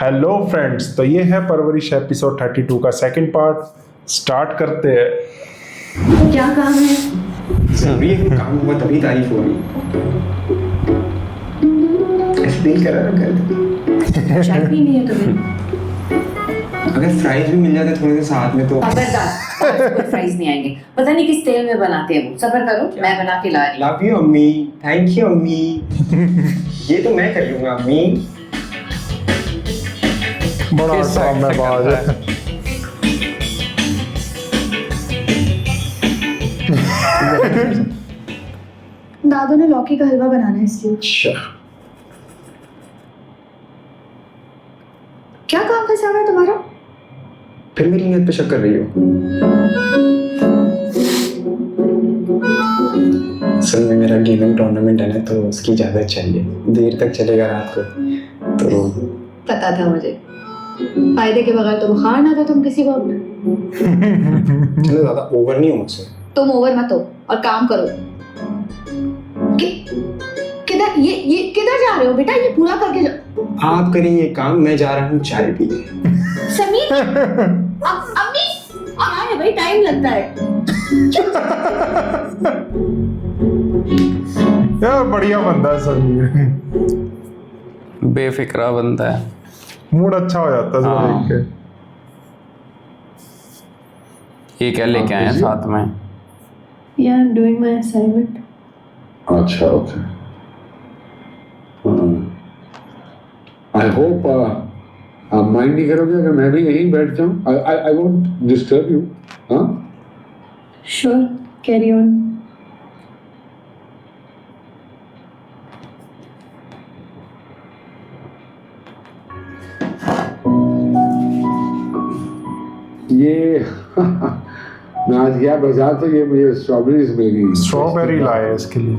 Hello friends, तो ये है परवरिश एपिसोड 32 का सेकंड पार्ट। स्टार्ट करते हैं। क्या काम है? जरूरी है, काम हुआ तभी तारीफ होगी। ऐसे दिल कर रहा है चाय पीनी है तुम्हें? अगर फ्राइज भी मिल जाते थोड़े से साथ में तो। खबरदार, कोई फ्राइज नहीं आएंगे। पता नहीं किस तेल में बनाते हैं वो। सब्र करो, मैं बना के ला रही हूँ। लव यू अम्मी, थैंक यू अम्मी। ये तो मैं कर लूंगा अम्मी। बड़ा काम है बाज। दादू ने लौकी का हलवा बनाना है इसलिए। अच्छा, क्या काम फंसा हुआ है तुम्हारा? फिर मेरी नीयत पे शक कर रही हो? असल में मेरा गेमिंग टूर्नामेंट है ना, तो उसकी इजाजत चाहिए। देर तक चलेगा रात को, तो पता था मुझे। फायदे के बगैर तो बुखार ना था तुम किसी को। चलो ज्यादा ओवर नहीं हो मुझसे। तुम ओवर मत हो और काम करो। किधर ये किधर जा रहे हो बेटा? ये पूरा करके जाओ। आप करें ये काम, मैं जा रहा हूँ चाय पीने। समीर, अम्मी आए भाई, टाइम लगता है। यार बढ़िया बंदा है समीर, बेफिक्रा बंदा है। मूड अच्छा हो जाता है इसको देख के। ये क्या लेके आए हैं साथ में? Yeah, I'm doing my assignment. अच्छा, ओके। आई होप आप माइंड नहीं करोगे अगर मैं भी यहीं बैठ जाऊं। I won't disturb you. हाँ, Sure, carry on. ये मैं आज गया बाजार तो ये मुझे स्ट्रॉबेरीज मिल गई। स्ट्रॉबेरी लाए इसके लिए।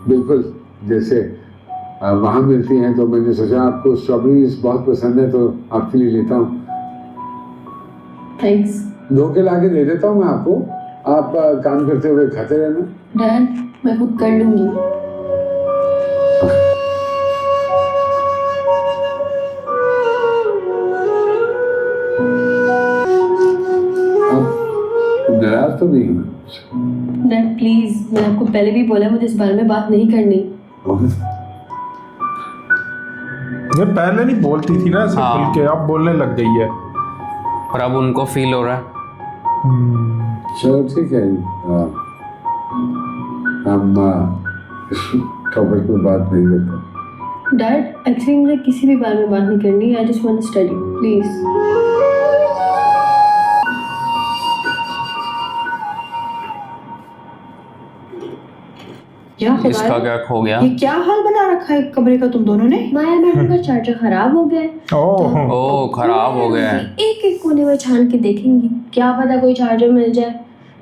बिल्कुल जैसे वहाँ मिलती हैं, तो मैंने सोचा आपको स्ट्रॉबेरीज बहुत पसंद है तो आपके लिए लेता हूँ। Thanks. धोखे ला के दे देता हूँ मैं आपको। आप काम करते हुए खाते रहना। Dad, मैं खुद कर लूंगी। नाराज तो नहीं हूँ। Dad, please, मैंने आपको पहले भी बोला मुझे इस बारे में बात नहीं करनी। ये पहले नहीं बोलती थी ना ऐसे हाँ। खुल के, अब बोलने लग गई है। और अब उनको फील हो रहा है। चलो ठीक है, हम इस टॉपिक पे बात नहीं करते। Dad, एक्चुअली मुझे किसी भी बारे में बात नहीं करनी। I just want to study, please. क्या इसका क्या खो गया? ये क्या हाल बना रखा है कमरे का तुम दोनों ने? माया मैडम का चार्जर खराब हो गया है। ओह, ओ खराब हो गया है। एक एक कोने में छान के देखेंगी, क्या पता कोई चार्जर मिल जाए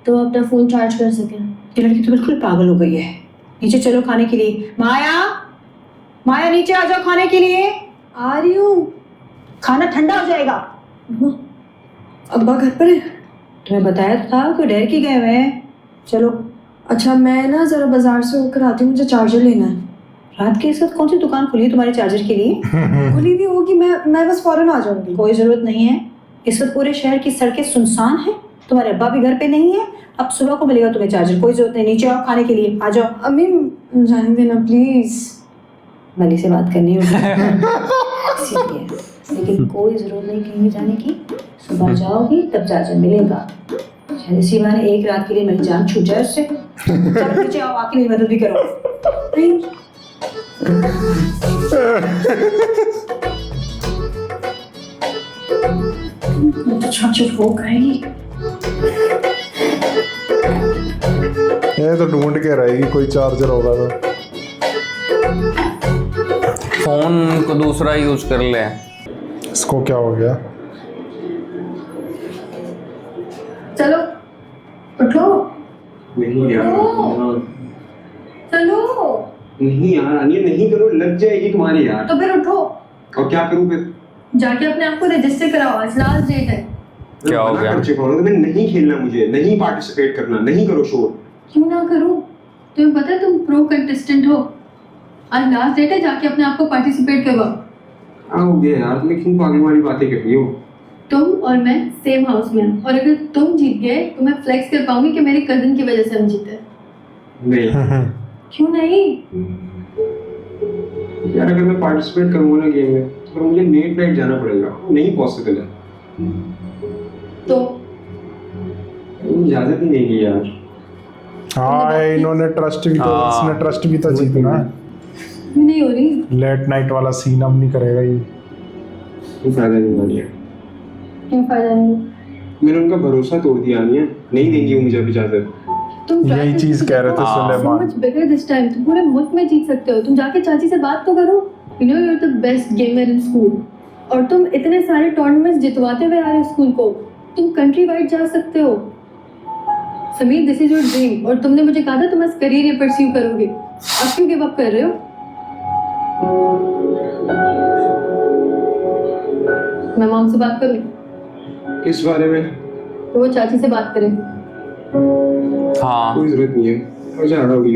तो वो अपना फोन चार्ज कर सके। ये लड़की तो बिल्कुल पागल हो गई है। नीचे चलो खाने के लिए। माया, माया नीचे आ जाओ खाने के लिए। आ रही हूँ। खाना ठंडा हो जाएगा। अब्बा घर पर है? तुम्हें बताया तो था कि डर के गए हुए हैं। चलो। अच्छा, मैं ना जरा बाजार से होकर आती हूँ, मुझे चार्जर लेना है। रात के इस वक्त कौन सी दुकान खुली है तुम्हारे चार्जर के लिए? खुली भी होगी, मैं बस फौरन आ जाऊंगी। कोई जरूरत नहीं है। इस वक्त पूरे शहर की सड़कें सुनसान हैं। तुम्हारे अब्बा भी घर पे नहीं है। अब सुबह को मिलेगा तुम्हें चार्जर। कोई जरूरत नहीं। नीचे आओ खाने के लिए, आ जाओ। अम्मी जाने देना प्लीज। मली से बात करनी होगी इसीलिए। लेकिन कोई जरूरत नहीं कहीं जाने की। सुबह जाओगी तब चार्जर मिलेगा। शायद इसी बहाने एक रात के लिए मेरी जान छूट जाए उससे। चलो नीचे आओ, आके मेरी मदद भी करो। नहीं, तो चार्जर हो गई। ये तो ढूंढ के रहेगी कोई चार्जर होगा तो। फोन को दूसरा यूज कर ले। इसको क्या हो गया? चलो उठो। नहीं यार, चलो नहीं यार अनिया, नहीं करो, लग जाएगी तुम्हारी यार। तो फिर उठो, और क्या करूँ फिर? जाके अपने आप को रजिस्टर कराओ। आज लास्ट डेट है। क्या हो मना गया? कर चुका हूँ कि मैं नहीं खेलना, मुझे नहीं पार्टिसिपेट करना, नहीं करो शोर। क्यों ना करूं? तुम्हें पता है तुम प्रो कंटेस्टेंट हो। आज लास्ट डेट है, जाके अपने आप को पार्टिसिपेट करवाओ। हो गया यार, तुम क्यों पागल वाली बातें कर रही हो? तुम और मैं सेम हाउस में हैं और अगर तुम जीत गए तो मैं फ्लेक्स कर पाऊंगी कि मेरी कजिन की वजह से हम जीते। नहीं क्यों नहीं? यार, अगर मैं पार्टिसिपेट करूंगा ना गेम में तो फिर मुझे लेट नाइट जाना पड़ेगा, नहीं पॉसिबल है। तो तुम इजाजत ही देंगी यार। हाँ, इन्होंने ट्रस्ट भी तो, हाँ। इसने ट्रस्ट भी तो जीतना है। नहीं हो रही। लेट नाइट वाला सीन अब नहीं करेगा ये। कोई फायदा नहीं हुआ यार, क्यों फायदा नहीं? मैंने उनका भरोसा तोड़ दिया। नहीं देंगी वो मुझे अब इजाजत। तुम try यही करके चीज कह रहे थे देखो। Suleman. So much bigger this time. तुम पूरे मुल्क में जीत सकते हो। तुम जाके चाची से बात तो करो। You know you're the best gamer in school. और तुम इतने सारे टूर्नामेंट्स जितवाते हुए आ रहे हो स्कूल को। तुम कंट्री वाइड जा सकते हो। Sameer, this is your dream और तुमने मुझे कहा था तुम इस करियर ये परस्यू करोगे। अब क्यों गिव अप कर रहे हो? मैं मॉम से बात करूं? किस बारे में? तो वो चाची से बात करें। हाँ कोई जरूरत नहीं है, मुझे आना होगी।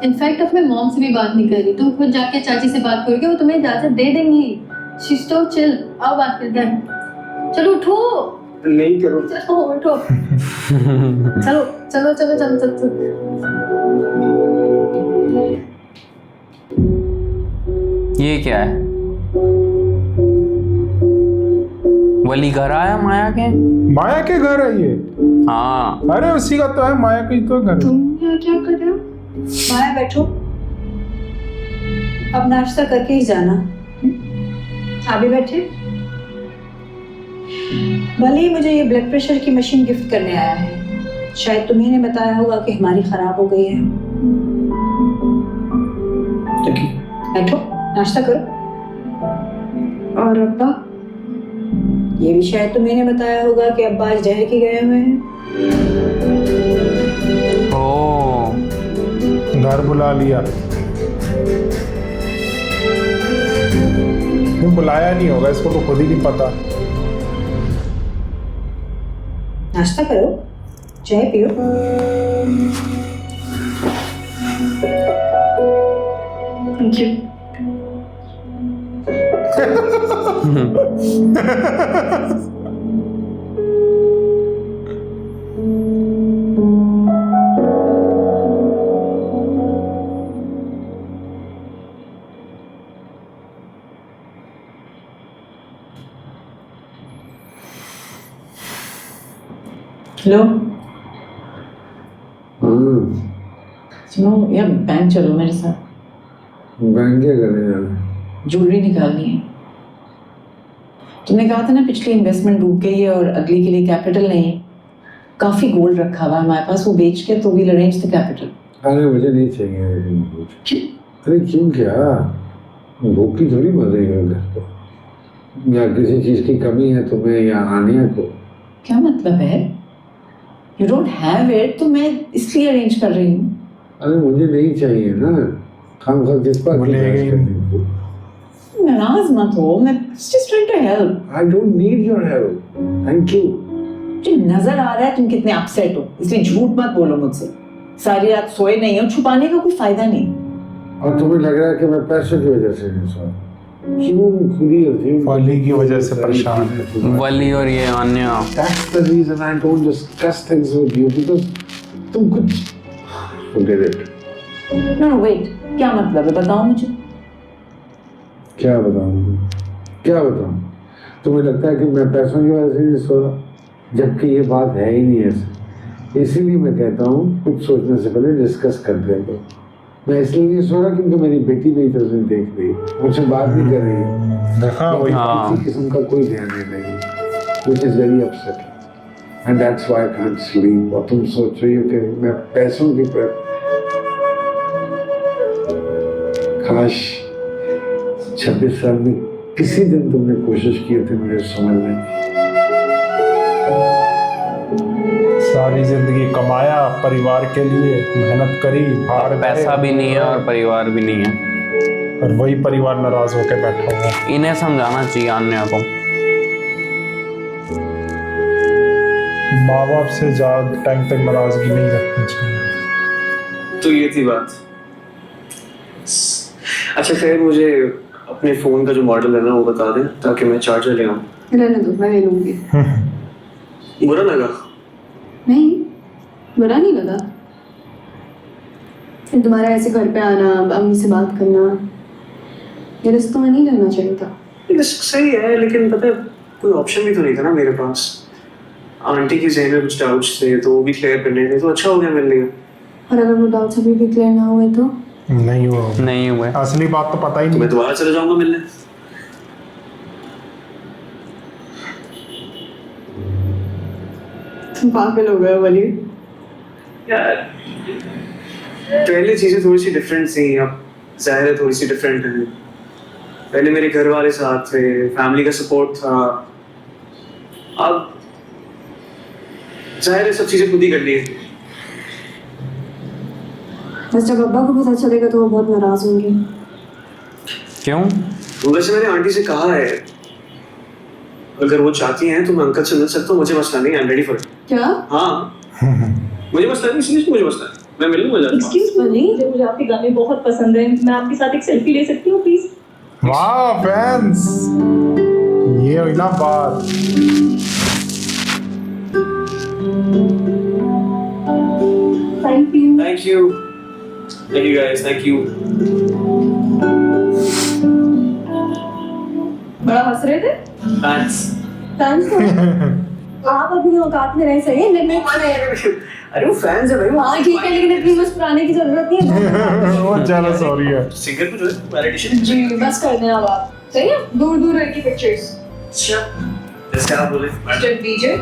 इनफैक्ट अब मैं मॉम से भी बात नहीं कर रही। तुम खुद जाके चाची से बात करोगे, वो तुम्हें इजाजत दे देंगी। She is so chill. आओ बात करते हैं। चलो उठो, नहीं करो। चलो उठो। चलो चलो चलो चलो चलो चलो। ये क्या है? वली घर आया माया के? माया के घर है ये? हाँ अरे उसी का तो है, माया का ही तो घर है। तुम यहाँ क्या कर रहे हो? माया बैठो, अब नाश्ता करके ही जाना। आप भी बैठे। भले ही मुझे ये ब्लड प्रेशर की मशीन गिफ्ट करने आया है, शायद तुम्ही ने बताया होगा कि हमारी खराब हो गई है। बैठो, नाश्ता करो। और अब्बा? ये भी शायद तुम्ही ने बताया होगा कि अब्बा आज जहर के गए हुए हैं। ओ घर बुला लिया। क्यों बुलाया नहीं होगा, इसको तो खुद ही नहीं पता। नाश्ता करो, चाय पियो। Thank you. हेलो, हाँ, सुनो यार, बैंक चलो मेरे साथ। बैंक क्या करने जाना? ज्वेलरी निकालनी है। तुमने कहा था ना पिछली इन्वेस्टमेंट डूब गई है और अगली के लिए कैपिटल नहीं है। काफी गोल्ड रखा हुआ है हमारे पास, वो बेच के तो वील अरेंज द कैपिटल। अरे मुझे नहीं चाहिए कुछ। अरे क्यों, क्या भूखी थोड़ी मर रही है घर पे, या किसी चीज की कमी है तुम्हें या आनिया को? क्या मतलब है? यू डोंट हैव इट तो मैं इसलिए अरेंज कर रही हूँ। अरे मुझे नहीं चाहिए ना, खाम खा किस बात की बोलेगा ही बहस करनी है? नाराज मत हो, मैं just trying to help. I don't need your help. Thank you. मुझे नजर आ रहा है तुम कितने अपसेट हो, इसलिए झूठ मत बोलो मुझसे। सारी रात सोए नहीं हो, छुपाने का कोई फायदा नहीं। और तुम्हें लग रहा है कि मैं पैसों की वजह से नहीं सोया? क्यों खुद ही अजीब फली की वजह से परेशान है। वली और ये अन्य। That's the reason I don't discuss things with you because तुम कुछ forget it. नो वेट, क्या मतलब है बताओ मुझे। क्या बताऊँ, क्या बताऊँ? तुम्हें लगता है कि मैं पैसों की वजह से नहीं सो रहा, जबकि ये बात है ही नहीं ऐसे। इसीलिए मैं कहता हूँ कुछ सोचने से पहले डिस्कस करते हैं। मैं इसलिए नहीं सो रहा क्योंकि मेरी बेटी मेरी तरफ से देख रही है, मुझसे बात नहीं कर रही है, देखा वही। हाँ। किसी किस्म का कोई ध्यान नहीं देगी, which is very upsetting and that's why I can't sleep। और तुम सोच रही हो कि मैं पैसों की पर काश 26 साल में किसी दिन तुमने कोशिश की थी मुझे समझने की। सारी जिंदगी कमाया परिवार के लिए, मेहनत करी, हार गए, पैसा भी नहीं है और परिवार भी नहीं है, और वही परिवार नाराज होकर बैठा हुआ है। इन्हें समझाना चाहिए अन्य को। माँ बाप से ज्यादा टाइम तक नाराजगी नहीं रखनी चाहिए। तो ये थी बात। अच्छा खैर, मुझे अपने फ़ोन का जो मॉडल है ना वो बता दें ताकि मैं चार्जर ले आऊँ। रहने दो, मैं ले लूंगी। बुरा लगा? नहीं, बुरा नहीं लगा। फिर तुम्हारा ऐसे घर पे आना, अम्मी से बात करना, ये रिस्क में नहीं लेना चाहिए था। रिस्क सही है, लेकिन पता है कोई ऑप्शन भी तो नहीं था ना मेरे पास। आंटी के ज़हन में कुछ डाउट्स थे तो वो भी क्लियर करने थे, तो अच्छा हो गया मिल लिया। और अगर वो डाउट्स अभी भी क्लियर ना हुए तो? नहीं हुआ, नहीं हुए। असली बात तो पता ही तो नहीं। मैं दोबारा चले जाऊंगा मिलने। तुम पागल हो गए वली। यार पहले चीज़ें थोड़ी सी डिफरेंट थी, अब ज़ाहिर है थोड़ी सी डिफरेंट है। पहले मेरे घर वाले साथ थे, फैमिली का सपोर्ट था, अब ज़ाहिर है सब चीज़ें खुद ही करनी है। बस जब अब्बा को पता चलेगा तो वो बहुत नाराज होंगे। क्यों? तो वैसे मैंने आंटी से कहा है अगर वो चाहती हैं तो मैं अंकल से मिल सकता हूँ, मुझे मसला नहीं, I am ready for it. क्या? हाँ मुझे मसला नहीं, सीरियसली मुझे मसला नहीं, मैं मिलूंगा जाता हूँ। एक्सक्यूज मी, मुझे आपके गाने बहुत पसंद है, मैं आपके साथ एक सेल्फी ले सकती हूँ प्लीज? वाह फैंस, ये हुई ना बात। Thank you. Thank you guys, thank you. बड़ा हंस रहे थे। थैंक्स। थैंक्स तो आप अपनी औकात में रह सही, लेकिन अरे वो फैंस है भाई। हाँ ठीक है, लेकिन इतनी मुस्कुराने की जरूरत नहीं है। वो चलो सॉरी है। सिंगर को जो है वैलिडेशन जी बस कर देना आप, सही है? दूर दूर रह की पिक्चर्स। अच्छा जैसे आप बोले जब डीजे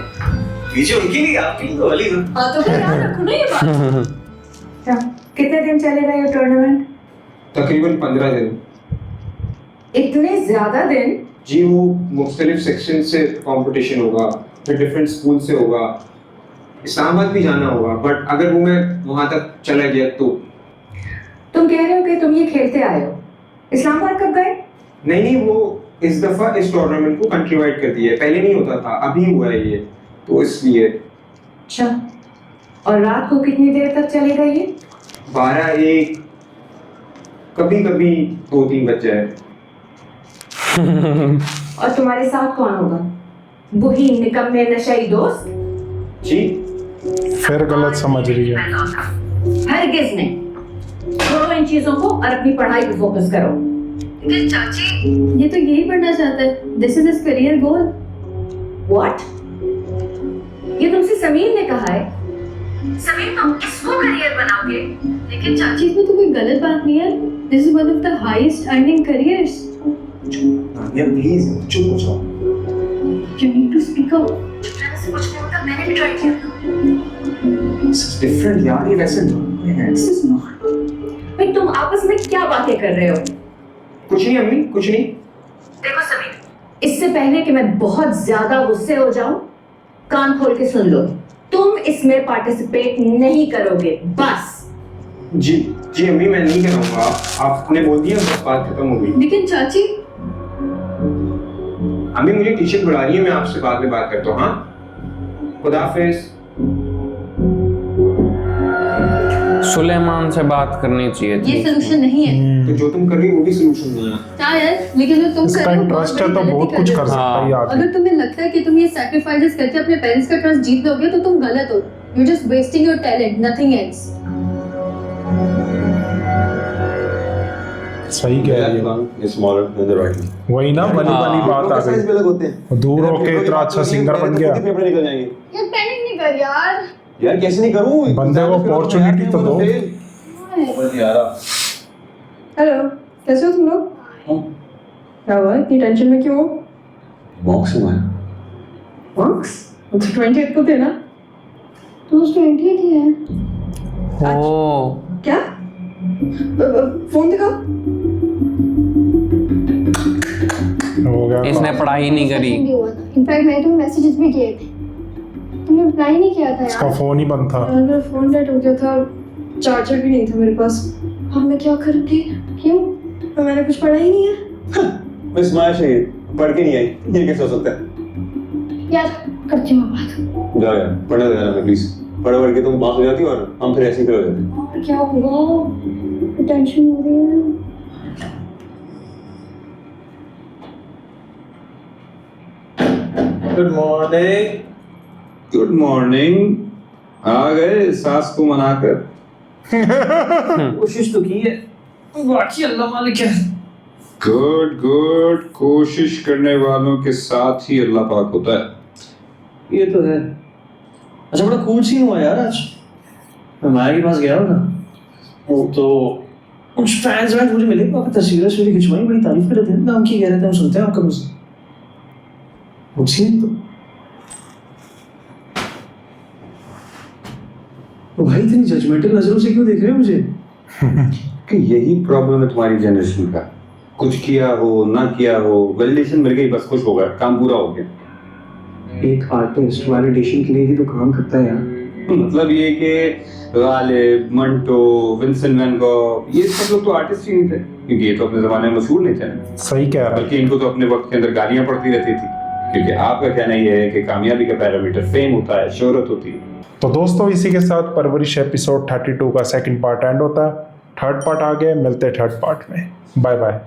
वीडियो उनकी नहीं आपकी तो वाली ना। हाँ तो फिर याद रखो ना ये बात। क्या कितने दिन चलेगा ये टूर्नामेंट? तकरीबन 15 दिन। इतने ज्यादा दिन? जी वो मुख्तलिफ सेक्शन से कंपटीशन होगा, फिर डिफरेंट स्कूल से होगा, इस्लामाबाद भी जाना होगा, बट अगर वो मैं वहाँ तक चला गया तो। तुम कह रहे हो कि तुम ये खेलते आए हो, इस्लामाबाद कब गए? नहीं वो इस दफ़ा इस टूर्नामेंट को कंट्री वाइड कर दिया है, पहले नहीं होता था, अभी हुआ है ये, तो इसलिए। अच्छा, और रात को कितनी देर तक चलेगा ये? 12-1, कभी कभी 2-3 बज जाए। और तुम्हारे साथ कौन होगा? वही निकम्मे नशाई दोस्त? जी फिर गलत समझ रही है। हरगिज नहीं, छोड़ो इन चीजों को और अपनी पढ़ाई पे फोकस करो। चाची ये तो यही पढ़ना चाहता है, this is his career goal. What? ये तुमसे समीर ने कहा है? समीर तुम इसको करियर बनाओगे? लेकिन चाची इसमें तो कोई गलत बात नहीं है, this is one of the highest earning careers. या प्लीज चुप हो जाओ। You need to speak out. कुछ नहीं होता, मैंने भी ट्राई किया था। दिस इज डिफरेंट यार, ये वैसे नहीं है। This is not. भाई तुम आपस में क्या बातें कर रहे हो? कुछ नहीं अम्मी, कुछ नहीं। देखो समीर, इससे पहले कि मैं बहुत ज्यादा गुस्से हो जाऊं, कान खोल के सुन लो, तुम इसमें पार्टिसिपेट नहीं करोगे, बस। जी जी अम्मी मैं नहीं कराऊंगा, आपने बोल दिया, बस बात खत्म हो गई। लेकिन चाची अम्मी मुझे टीचर बुला रही है, मैं आपसे बाद में बात करता हूँ। हाँ खुदा हाफिज। सुलेमान से बात करनी चाहिए थी। ये सोल्यूशन नहीं है। तो जो तुम कर रही हो वो भी सोल्यूशन नहीं है। हाँ यार, लेकिन जो तुम इसका कर रहे हो इंटरेस्ट है बड़ी तो गलती बहुत कर कुछ रहे हो। कर सकता है ये आगे। अगर तुम्हें लगता है कि तुम ये सैक्रिफाइसेस करके अपने पेरेंट्स का ट्रस्ट जीत लोगे तो तुम गलत हो। You just wasting your talent, nothing else. सही कह रही है। is smaller than the right. वही ना वाली वाली बात आ साइज भी गई। अलग होते हैं। दूर होके इतना अच्छा सिंगर बन गया। कितने पेपर निकल जाएंगे? यार पैनिक नहीं कर यार। यार कैसे नहीं करूं? बंदे को opportunity तो दो। समझ नहीं आ रहा। हेलो, कैसे हो तुम लोग? क्या हुआ, इतनी टेंशन में क्यों हो? मॉक्स में मार्क्स तो 28 को थे ना? तो 28 ही है। ओ क्या? फोन दिखाओ। हो गया। इसने पढ़ाई नहीं करी। इनफैक्ट मैंने तुम्हें मैसेजेस भी किए थे, तुमने रिप्लाई नहीं किया था इसका यार। फोन ही बंद था। यार मेरा फोन डेड हो गया था, चार्जर भी नहीं था मेरे पास। अब मैं क्या करती? क्यों? तो मैंने कुछ पढ़ा ही नहीं है। मैं स्माश है, पढ़ के नहीं आई, ये कैसे हो सकता है? यार करती हूँ बात। जा यार पढ़ने दे यार प्लीज। पढ़ के तुम पास हो जाती और हम फिर ऐसे ही कर देते। क्या होगा? टेंशन हो रही है। Good morning. Good morning. आ गए सास को मनाकर। कोशिश तो की है, बाकी अल्लाह मालिक है। गुड गुड, कोशिश करने वालों के साथ ही अल्लाह पाक होता है। ये तो है। अच्छा, बड़ा कूल सीन हुआ यार आज। मैं माया के पास गया था, वो तो कुछ फैंस वैंस मुझे मिले, वहाँ पे तस्वीरें खिंचवाई, बड़ी तारीफ कर रहे थे, नाम की कह रहे थे, हम सुनते हैं आपका मुझसे। वो सीन तो भाई इतनी जजमेंटल नजरों से क्यों देख रहे हो मुझे? कि यही प्रॉब्लम है तुम्हारी जनरेशन का। कुछ किया हो ना किया हो, वैलिडेशन मिल गई, बस खुश हो गए, काम पूरा हो गया। एक आर्टिस्ट वैलिडेशन के लिए ही तो काम करता है यार। मतलब ये कि Ghalib, Manto, Vincent van Gogh, ये सब लोग तो आर्टिस्ट ही नहीं थे, क्योंकि ये तो अपने जमाने में मशहूर नहीं थे। सही कह रहा है। बल्कि इनको तो अपने वक्त के अंदर गालियां पड़ती रहती थी, क्योंकि आपका कहना ये है कि कामयाबी का पैरामीटर फेम होता है, शोहरत होती है। तो दोस्तों इसी के साथ परवरिश एपिसोड 32 का सेकंड पार्ट एंड होता है। थर्ड पार्ट आ गया, मिलते हैं थर्ड पार्ट में। Bye bye.